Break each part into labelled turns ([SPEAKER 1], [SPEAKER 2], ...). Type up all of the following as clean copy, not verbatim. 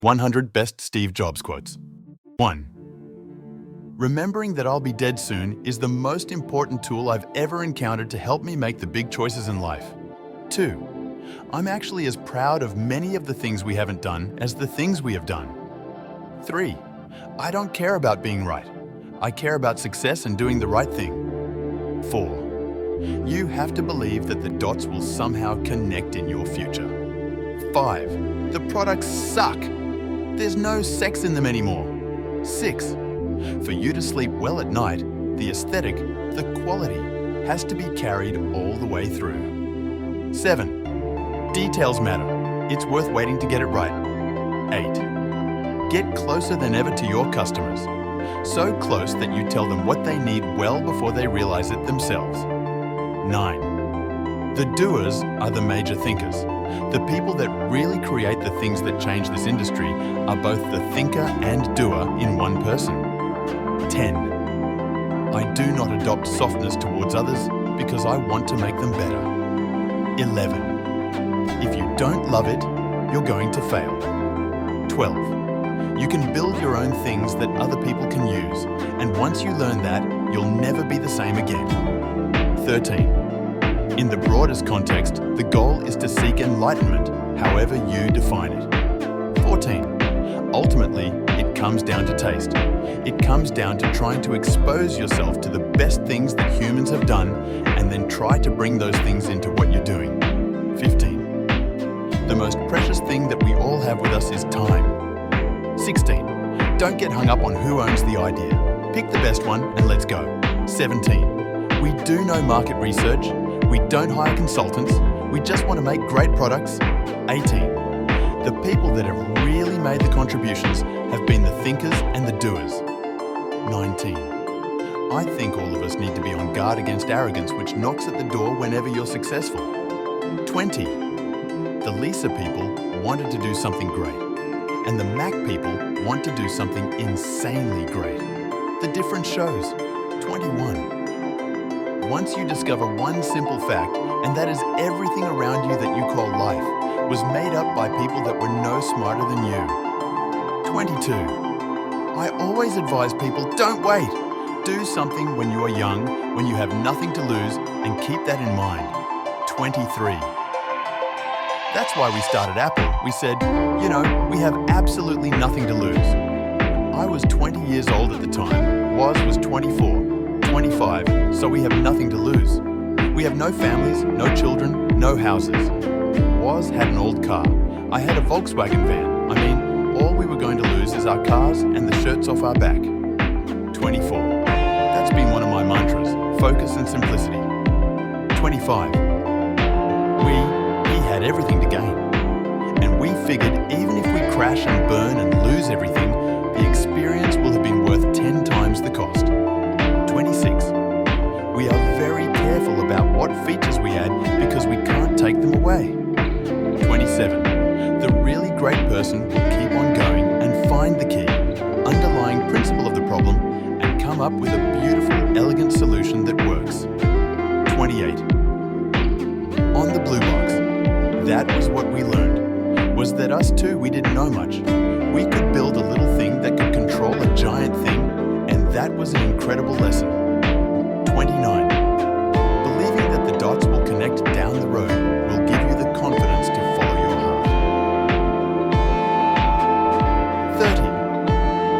[SPEAKER 1] 100 Best Steve Jobs Quotes. 1. Remembering that I'll be dead soon is the most important tool I've ever encountered to help me make the big choices in life. 2. I'm actually as proud of many of the things we haven't done as the things we have done. 3. I don't care about being right. I care about success and doing the right thing. 4. You have to believe that the dots will somehow connect in your future. 5. The products suck. There's no sex in them anymore. 6. For you to sleep well at night, the aesthetic, the quality, has to be carried all the way through. 7. Details matter. It's worth waiting to get it right. 8. Get closer than ever to your customers. So close that you tell them what they need well before they realize it themselves. 9. The doers are the major thinkers. The people that really create the things that change this industry are both the thinker and doer in one person. 10. I do not adopt softness towards others because I want to make them better. 11. If you don't love it, you're going to fail. 12. You can build your own things that other people can use, and once you learn that, you'll never be the same again. 13. In the broadest context, the goal is to seek enlightenment, however you define it. 14. Ultimately, it comes down to taste. It comes down to trying to expose yourself to the best things that humans have done, and then try to bring those things into what you're doing. 15. The most precious thing that we all have with us is time. 16. Don't get hung up on who owns the idea. Pick the best one and let's go. 17. We do no market research. We don't hire consultants. We just want to make great products. 18. The people that have really made the contributions have been the thinkers and the doers. 19. I think all of us need to be on guard against arrogance which knocks at the door whenever you're successful. 20. The Lisa people wanted to do something great, and the Mac people want to do something insanely great. The difference shows. 21. Once you discover one simple fact, and that is everything around you that you call life was made up by people that were no smarter than you. 22. I always advise people, don't wait. Do something when you are young, when you have nothing to lose, and keep that in mind. 23. That's why we started Apple. We said, we have absolutely nothing to lose. I was 20 years old at the time. Was 24. 25, so we have nothing to lose. We have no families, no children, no houses. Had an old car. I had a Volkswagen van. All we were going to lose is our cars and the shirts off our back. 24. That's been one of my mantras, focus and simplicity. 25. We had everything to gain. And we figured even if we crash and burn and lose everything, the experience will have been worth 10 times the cost. 26. We are very careful about what features we add because we can't take them away. 27. The really great person will keep on going and find the key, underlying principle of the problem, and come up with a beautiful, elegant solution that works. 28. On the blue box, that was what we learned, was that us too, we didn't know much. We could build a little thing that could control a giant thing, and that was an incredible lesson. 29. Believing that the dots will connect down the road will give you the confidence to follow your heart. 30.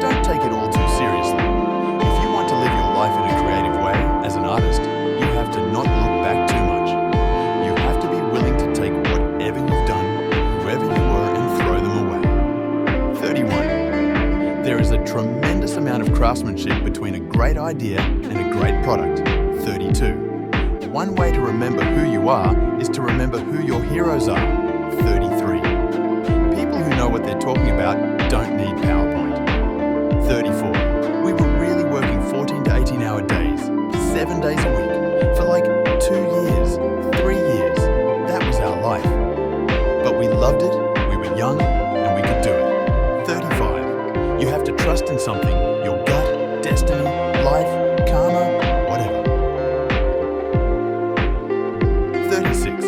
[SPEAKER 1] Don't take it all too seriously. If you want to live your life in a creative way, as an artist, you have to not look back too much. You have to be willing to take whatever you've done, whoever you were, and throw them away. 31. There is a tremendous amount of craftsmanship between a great idea and a great product. 32. One way to remember who you are is to remember who your heroes are. 33. People who know what they're talking about don't need PowerPoint. 34. We were really working 14 to 18-hour days, 7 days a week, for like 2 years, 3 years. That was our life. But we loved it, we were young, and we could do it. 35. You have to trust in something, your gut, destiny, life, karma, whatever. 36.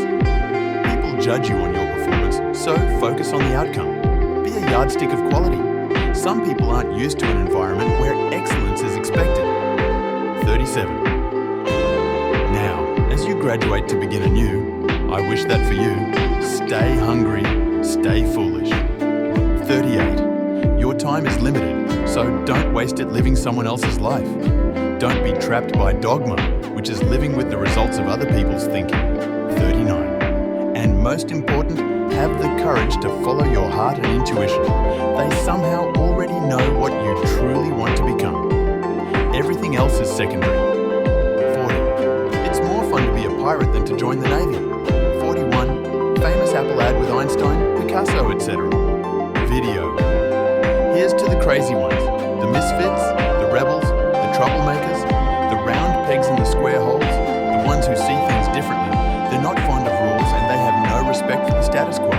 [SPEAKER 1] People judge you on your performance, so focus on the outcome. Be a yardstick of quality. Some people aren't used to an environment where excellence is expected. 37. Now, as you graduate to begin anew, I wish that for you, stay hungry, stay foolish. 38. Your time is limited, so don't waste it living someone else's life. Don't be trapped by dogma, which is living with the results of other people's thinking. 39. And most important, have the courage to follow your heart and intuition. They somehow already know what you truly want to become. Everything else is secondary. 40. It's more fun to be a pirate than to join the Navy. 41. Famous Apple ad with Einstein, Picasso, etc. Video. Here's to the crazy ones, the misfits, the rebels, the troublemakers, the round pegs in the square holes, the ones who see things differently. They're not fond of rules and they have no respect for the status quo.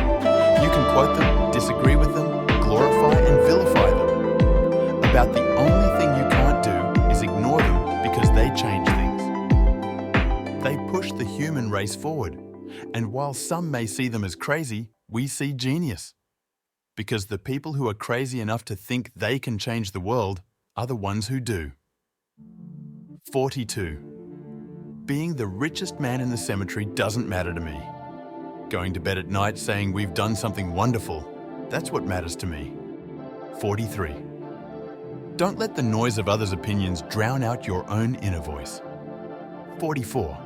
[SPEAKER 1] You can quote them, disagree with them, glorify and vilify them. About the only thing you can't do is ignore them because they change things. They push the human race forward. And while some may see them as crazy, we see genius. Because the people who are crazy enough to think they can change the world are the ones who do. 42. Being the richest man in the cemetery doesn't matter to me. Going to bed at night saying we've done something wonderful, that's what matters to me. 43. Don't let the noise of others' opinions drown out your own inner voice. 44.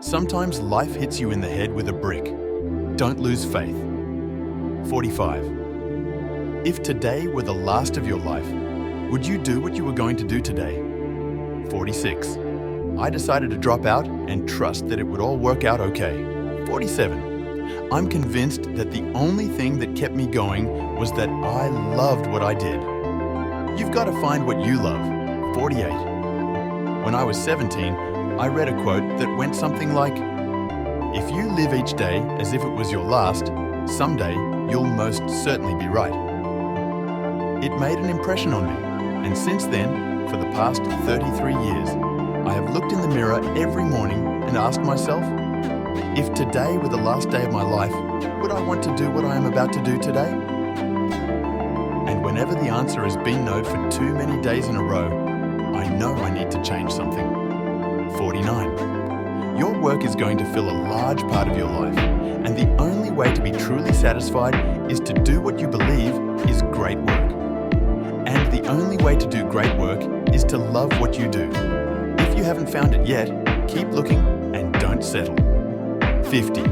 [SPEAKER 1] Sometimes life hits you in the head with a brick. Don't lose faith. 45. If today were the last of your life, would you do what you were going to do today? 46. I decided to drop out and trust that it would all work out okay. 47. I'm convinced that the only thing that kept me going was that I loved what I did. You've got to find what you love. 48. When I was 17, I read a quote that went something like, "If you live each day as if it was your last, someday you'll most certainly be right." It made an impression on me, and since then, for the past 33 years, I have looked in the mirror every morning and asked myself, if today were the last day of my life, would I want to do what I am about to do today? And whenever the answer has been no for too many days in a row, I know I need to change something. 49. Your work is going to fill a large part of your life, and the only way to be truly satisfied is to do what you believe is great work. And the only way to do great work is to love what you do. If you haven't found it yet, keep looking and don't settle. 50.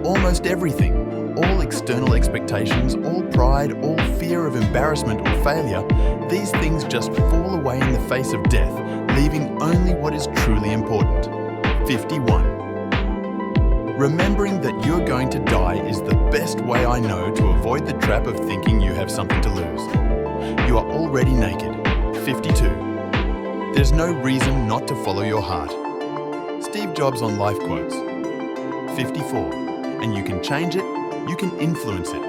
[SPEAKER 1] Almost everything, all external expectations, all pride, all fear of embarrassment or failure, these things just fall away in the face of death, leaving only what is truly important. 51. Remembering that you're going to die is the best way I know to avoid the trap of thinking you have something to lose. You are already naked. 52. There's no reason not to follow your heart. Steve Jobs on Life Quotes. 54. And you can change it, you can influence it.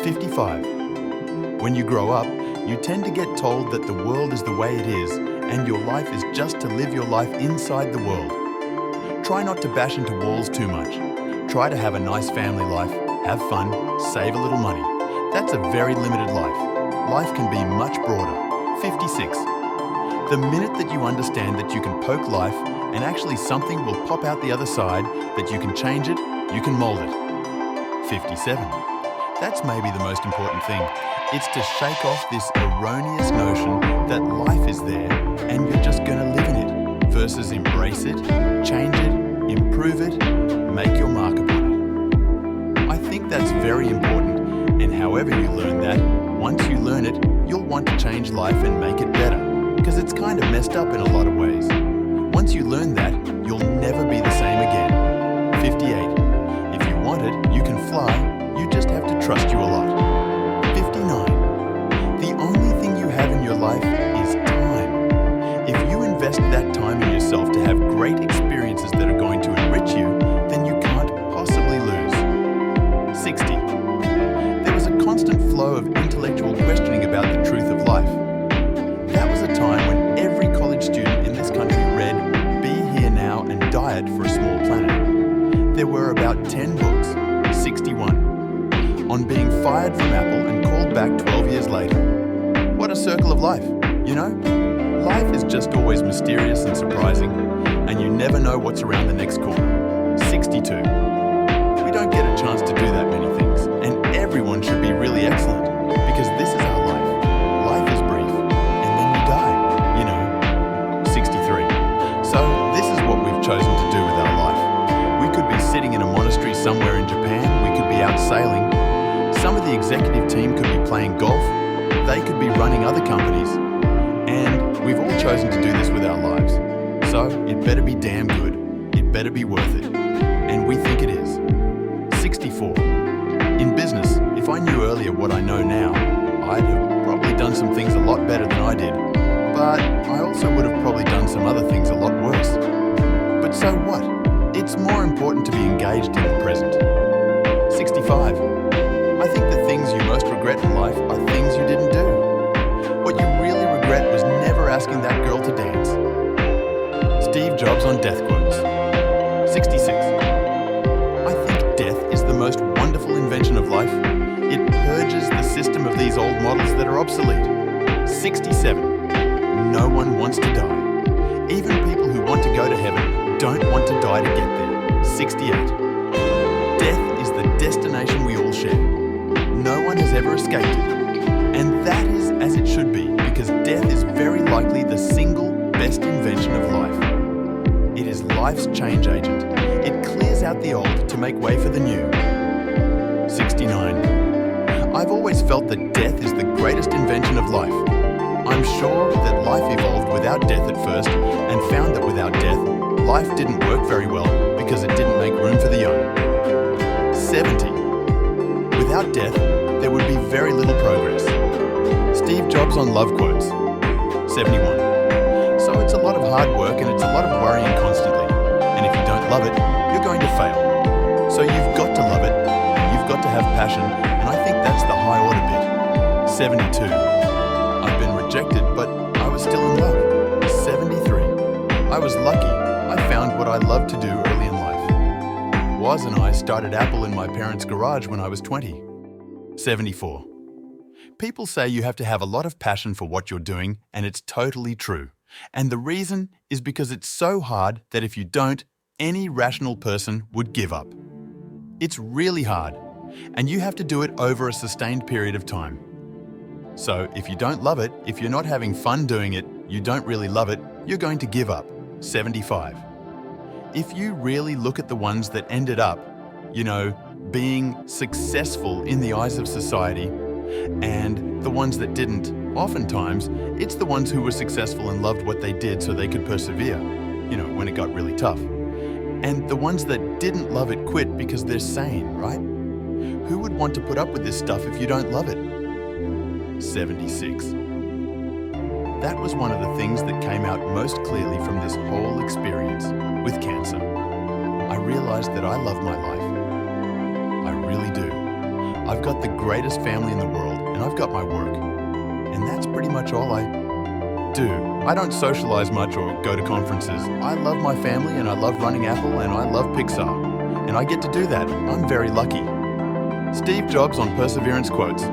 [SPEAKER 1] 55. When you grow up, you tend to get told that the world is the way it is, and your life is just to live your life inside the world. Try not to bash into walls too much. Try to have a nice family life, have fun, save a little money. That's a very limited life. Life can be much broader. 56. The minute that you understand that you can poke life and actually something will pop out the other side, that you can change it, you can mold it. 57. That's maybe the most important thing. It's to shake off this erroneous notion that life is there and you're just going to live in it, versus embrace it, change it, improve it, make your mark upon it. I think that's very important, and however you learn that, once you learn it, you'll want to change life and make it better, because it's kind of messed up in a lot of ways. Once you learn that, you'll never be the same again. 58. If you want it, you can fly, you just have to trust you a lot. 59. The only thing you have in your life is time. If you invest that time in yourself to have great experiences that are going to enrich you, then you can't possibly lose. 60. There was a constant flow of intellectual questioning about the truth of life. That was a time when every college student in this country read Be Here Now and Diet for a Small Planet. There were about 10 books, 61. On being fired from Apple and called look back 12 years later. What a circle of life, you know? Life is just always mysterious and surprising, and you never know what's around the next corner. 62. We don't get a chance to do that many things, and everyone should be really excellent, because this is our life. Life is brief, and then you die, you know. 63. So this is what we've chosen to do with our life. We could be sitting in a monastery somewhere in Japan, we could be out sailing. Some of the executive team could be playing golf, they could be running other companies, and we've all chosen to do this with our lives. So it better be damn good, it better be worth it, and we think it is. 64. In business, if I knew earlier what I know now, I'd have probably done some things a lot better than I did, but I also would have probably done some other things a lot worse. But so what? It's more important to be engaged in the present. 65. I think the things you most regret in life are things you didn't do. What you really regret was never asking that girl to dance. Steve Jobs on death quotes. 66. I think death is the most wonderful invention of life. It purges the system of these old models that are obsolete. 67. No one wants to die. Even people who want to go to heaven don't want to die to get there. 68. Death is the destination we all share. No one has ever escaped it. And that is as it should be, because death is very likely the single best invention of life. It is life's change agent. It clears out the old to make way for the new. 69. I've always felt that death is the greatest invention of life. I'm sure that life evolved without death at first and found that without death, life didn't work very well because it didn't make room for the young. 70. Without death, there would be very little progress. Steve Jobs on love quotes. 71. So it's a lot of hard work and it's a lot of worrying constantly. And if you don't love it, you're going to fail. So you've got to love it, and you've got to have passion, and I think that's the high order bit. 72. I've been rejected, but I was still in love. 73. I was lucky. I found what I loved to do early in life. Woz and I started Apple in my parents' garage when I was 20. 74. People say you have to have a lot of passion for what you're doing, and it's totally true. And the reason is because it's so hard that if you don't, any rational person would give up. It's really hard, and you have to do it over a sustained period of time. So if you don't love it, if you're not having fun doing it, you don't really love it, you're going to give up. 75. If you really look at the ones that ended up, being successful in the eyes of society, and the ones that didn't, oftentimes, it's the ones who were successful and loved what they did so they could persevere, when it got really tough. And the ones that didn't love it quit because they're sane, right? Who would want to put up with this stuff if you don't love it? 76. That was one of the things that came out most clearly from this whole experience with cancer. I realized that I love my life. I really do. I've got the greatest family in the world, and I've got my work. And that's pretty much all I do. I don't socialize much or go to conferences. I love my family, and I love running Apple, and I love Pixar. And I get to do that. I'm very lucky. Steve Jobs on perseverance quotes.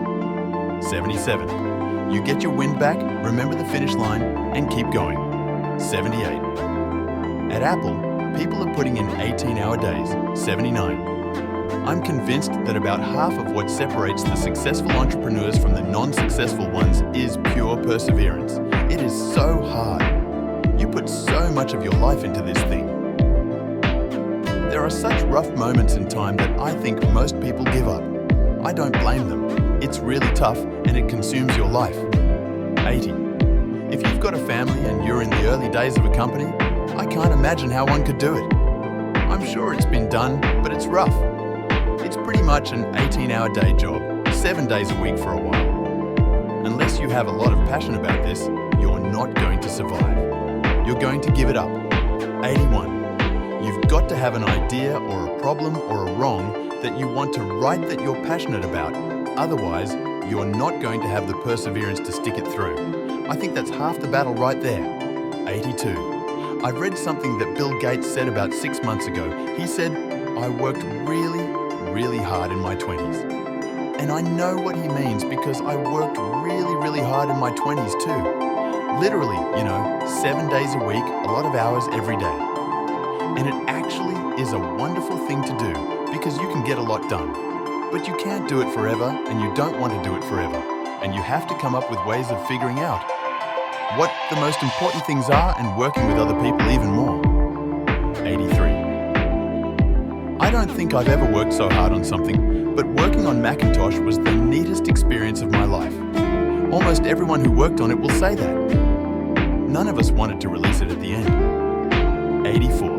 [SPEAKER 1] 77. You get your wind back, remember the finish line, and keep going. 78. At Apple, people are putting in 18-hour days. 79. I'm convinced that about half of what separates the successful entrepreneurs from the non-successful ones is pure perseverance. It is so hard. You put so much of your life into this thing. There are such rough moments in time that I think most people give up. I don't blame them. It's really tough and it consumes your life. 80. If you've got a family and you're in the early days of a company, I can't imagine how one could do it. I'm sure it's been done, but it's rough. It's pretty much an 18-hour day job, 7 days a week for a while. Unless you have a lot of passion about this, you're not going to survive. You're going to give it up. 81. You've got to have an idea or a problem or a wrong that you want to write that you're passionate about. Otherwise, you're not going to have the perseverance to stick it through. I think that's half the battle right there. 82. I've read something that Bill Gates said about 6 months ago. He said, I worked really hard in my 20s. And I know what he means because I worked really hard in my 20s too. Literally, 7 days a week, a lot of hours every day. And it actually is a wonderful thing to do because you can get a lot done. But you can't do it forever, and you don't want to do it forever. And you have to come up with ways of figuring out what the most important things are and working with other people even more. 83. I don't think I've ever worked so hard on something, but working on Macintosh was the neatest experience of my life. Almost everyone who worked on it will say that. None of us wanted to release it at the end. 84.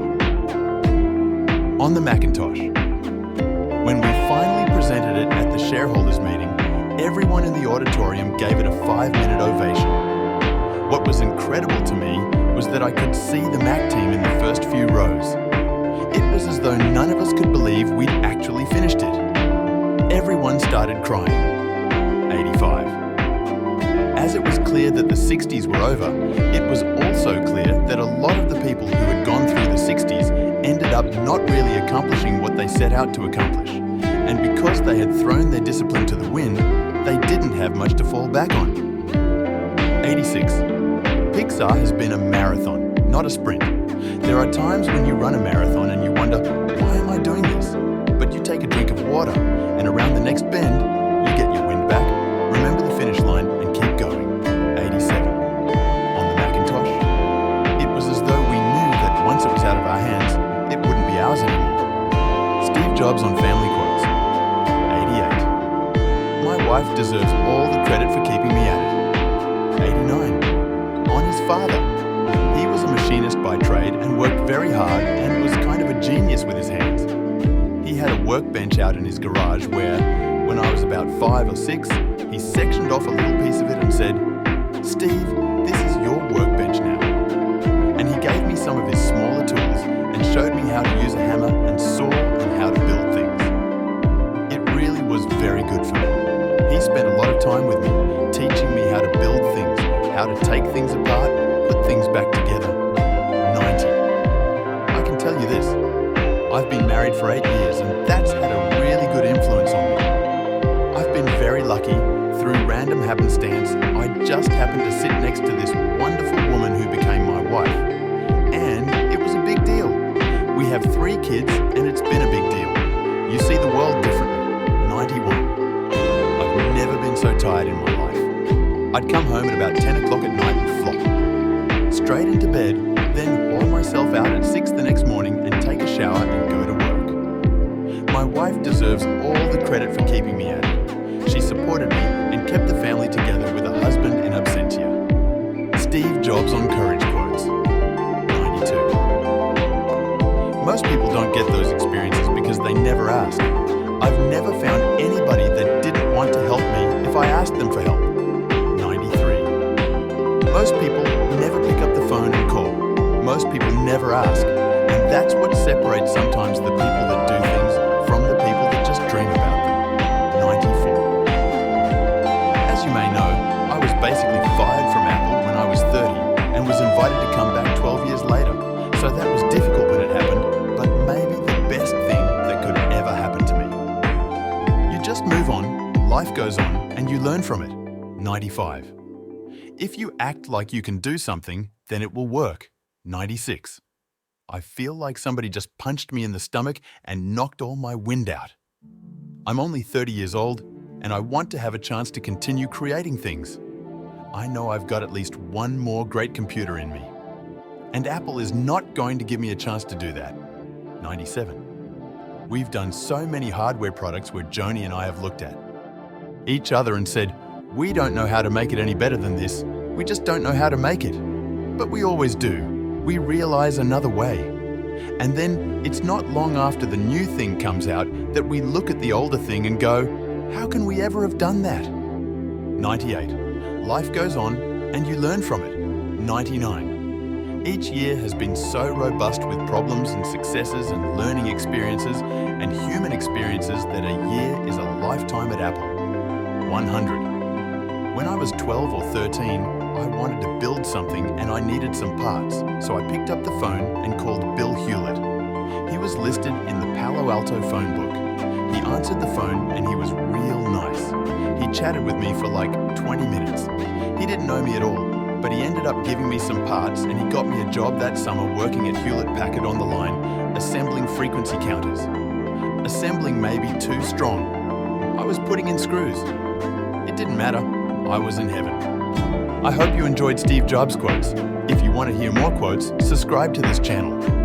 [SPEAKER 1] On the Macintosh. When we finally presented it at the shareholders meeting, everyone in the auditorium gave it a 5-minute ovation. What was incredible to me was that I could see the Mac team in the first few rows. It was as though none of us could believe we'd actually finished it. Everyone started crying. 85. As it was clear that the 60s were over, it was also clear that a lot of the people who had gone through the 60s ended up not really accomplishing what they set out to accomplish. And because they had thrown their discipline to the wind, they didn't have much to fall back on. 86. Pixar has been a marathon, not a sprint. There are times when you run a marathon and you wonder, why am I doing this? But you take a drink of water, and around the next bend, you get your wind back, remember the finish line, and keep going. 87. On the Macintosh, it was as though we knew that once it was out of our hands, it wouldn't be ours anymore. Steve Jobs on family quotes. 88. My wife deserves all the credit for keeping me at it. 89. On his father. He was a machinist by trade and worked very hard and was kind of a genius with his hands. He had a workbench out in his garage where, when I was about 5 or 6, he sectioned off a little piece of it and said, "Steve, this is your workbench now." And he gave me some of his smaller tools and showed me how to use a hammer and saw and how to build things. It really was very good for me. He spent a lot of time with me, teaching me how to build things, how to take things apart, put things back together. 90. I can tell you this, I've been married for 8 years and that's had a really good influence on me. I've been very lucky. Through random happenstance, I just happened to sit next to this wonderful woman who became my wife. And it was a big deal. We have 3 kids and it's been a big deal. You see the world differently. 91. I've never been so tired in my life. I'd come home at about 10 o'clock at night and flop. Straight into bed, then haul myself out at 6 the next morning and take a shower and go to work. My wife deserves all the credit for keeping me at it. She supported me and kept the family together with a husband in absentia. Steve Jobs on courage quotes. 92. Most people don't get those experiences because they never ask. I've never found anybody that didn't want to help me if I asked them for help. 93. Most people never pick up the phone and call. Most people never ask. And that's what separates sometimes the people that do things from the people that just dream about them. 94. As you may know, I was basically fired from Apple when I was 30 and was invited to come back 12 years later. So that was difficult when it happened, but maybe the best thing that could ever happen to me. You just move on, life goes on, and you learn from it. 95. If you act like you can do something, then it will work. 96. I feel like somebody just punched me in the stomach and knocked all my wind out. I'm only 30 years old, and I want to have a chance to continue creating things. I know I've got at least one more great computer in me. And Apple is not going to give me a chance to do that. 97. We've done so many hardware products where Joni and I have looked at each other and said, we don't know how to make it any better than this. We just don't know how to make it. But we always do. We realize another way. And then it's not long after the new thing comes out that we look at the older thing and go, how can we ever have done that? 98. Life goes on and you learn from it. 99. Each year has been so robust with problems and successes and learning experiences and human experiences that a year is a lifetime at Apple. 100. When I was 12 or 13, I wanted to build something and I needed some parts, so I picked up the phone and called Bill Hewlett. He was listed in the Palo Alto phone book. He answered the phone and he was real real nice. He chatted with me for like 20 minutes. He didn't know me at all, but he ended up giving me some parts and he got me a job that summer working at Hewlett-Packard on the line, assembling frequency counters. Assembling may be too strong. I was putting in screws. It didn't matter. I was in heaven. I hope you enjoyed Steve Jobs quotes. If you want to hear more quotes, subscribe to this channel.